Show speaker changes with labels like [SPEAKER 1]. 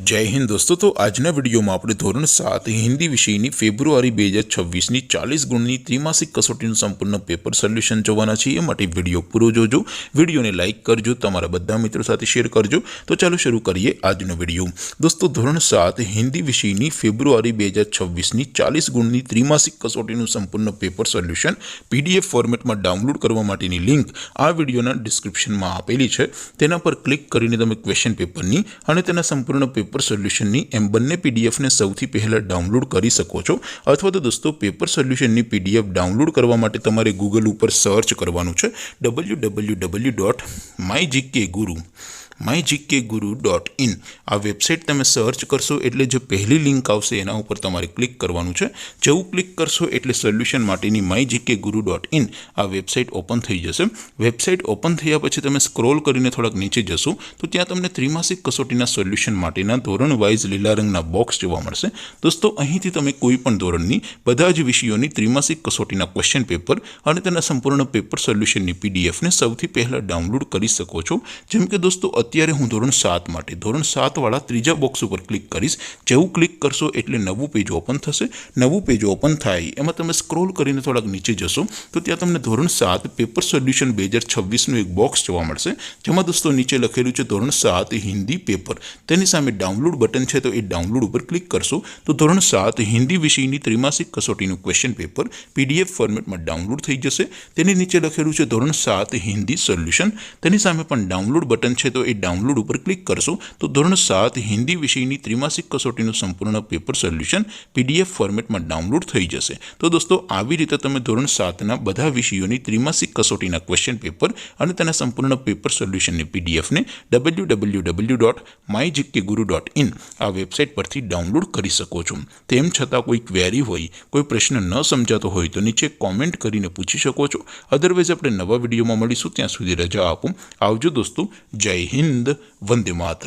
[SPEAKER 1] जय हिंद दोस्तों। तो आजना विडियो में આપણે ધોરણ 7 હિન્દી વિષયની ફેબ્રુઆરી 2026ની 40 ગુણની ત્રિમાસિક કસોટીનું સંપૂર્ણ પેપર સોલ્યુશન જોવાના છીએ। માટે વિડિયો પૂરો જોજો, વિડિયોને લાઈક કરજો, તમારા બધા મિત્રો સાથે શેર કરજો। તો ચાલો શરૂ કરીએ આજનો વિડિયો। દોસ્તો ધોરણ 7 હિન્દી વિષયની ફેબ્રુઆરી 2026ની 40 ગુણની ત્રિમાસિક કસોટીનું સંપૂર્ણ પેપર સોલ્યુશન પીડીએફ ફોર્મેટમાં ડાઉનલોડ કરવા માટેની લિંક આ વિડિયોના ડિસ્ક્રિપ્શનમાં આપેલી છે। તેના પર ક્લિક કરીને તમે ક્વેશ્ચન પેપરની અને તેના સંપૂર્ણ પેપર સોલ્યુશનની એમ બંને પીડીએફને સૌથી પહેલા ડાઉનલોડ કરી શકો છો। અથવા તો દોસ્તો પેપર સોલ્યુશનની પીડીએફ ડાઉનલોડ કરવા માટે તમારે ગૂગલ ઉપર સર્ચ કરવાનું છે www.mygkguru.in। આ વેબસાઇટ તમે સર્ચ કરશો એટલે જે પહેલી લિંક આવશે એના ઉપર તમારે ક્લિક કરવાનું છે। જેવું ક્લિક કરશો એટલે સોલ્યુશન માટેની mygkguru.in આ વેબસાઇટ ઓપન થઈ જશે। વેબસાઇટ ઓપન થયા પછી તમે સ્ક્રોલ કરીને થોડાક નીચે જશો તો ત્યાં તમને ત્રિમાસિક કસોટીના સોલ્યુશન માટેના ધોરણ વાઇઝ લીલા રંગના બોક્સ જોવા મળશે। દોસ્તો અહીંથી તમે કોઈ પણ ધોરણની બધા જ વિષયોની ત્રિમાસિક કસોટીના ક્વેશ્ચન પેપર અને તેના સંપૂર્ણ પેપર સોલ્યુશનની પીડીએફને સૌથી પહેલા ડાઉનલોડ કરી શકો છો। જેમ કે દોસ્તો અત્યારે હું ધોરણ 7 માટે ધોરણ 7 વાળા ત્રીજા બોક્સ ઉપર ક્લિક કરીશ। જેવું ક્લિક કરશો એટલે નવું પેજ ઓપન થશે। નવું પેજ ઓપન થાય એમાં તમે સ્ક્રોલ કરીને થોડાક નીચે જશો તો ત્યાં તમને ધોરણ 7 પેપર સોલ્યુશન 2026નું એક બોક્સ જોવા મળશે। જેમાં દોસ્તો નીચે લખેલું છે ધોરણ 7 હિન્દી પેપર। તેની સામે ડાઉનલોડ બટન છે તો એ ડાઉનલોડ ઉપર ક્લિક કરશો તો ધોરણ 7 હિન્દી વિષયની ત્રિમાસિક કસોટીનું ક્વેશ્ચન પેપર પીડીએફ ફોર્મેટમાં ડાઉનલોડ થઈ જશે। તેની નીચે લખેલું છે ધોરણ 7 હિન્દી સોલ્યુશન। તેની સામે પણ ડાઉનલોડ બટન છે તો એ ડાઉનલોડ ઉપર ક્લિક કરશો તો ધોરણ 7 હિન્દી વિષયની ત્રિમાસિક કસોટીનું સંપૂર્ણ પેપર સોલ્યુશન પીડીએફ ફોર્મેટમાં ડાઉનલોડ થઈ જશે। તો દોસ્તો આવી રીતે તમે ધોરણ 7ના બધા વિષયોની ત્રિમાસિક કસોટીના ક્વેશ્ચન પેપર અને તેના સંપૂર્ણ પેપર સોલ્યુશનની પીડીએફને www.mygkguru.in આ વેબસાઇટ પરથી ડાઉનલોડ કરી શકો છો। તેમ છતાં કોઈ ક્વેરી હોય, કોઈ પ્રશ્ન ન સમજાતો હોય તો નીચે કોમેન્ટ કરીને પૂછી શકો છો। અધરવાઇઝ આપણે નવા વિડીયોમાં મળીશું, ત્યાં સુધી રજા આપો। આવજો દોસ્તો। જય હિન્દ, વંદે માતરમ।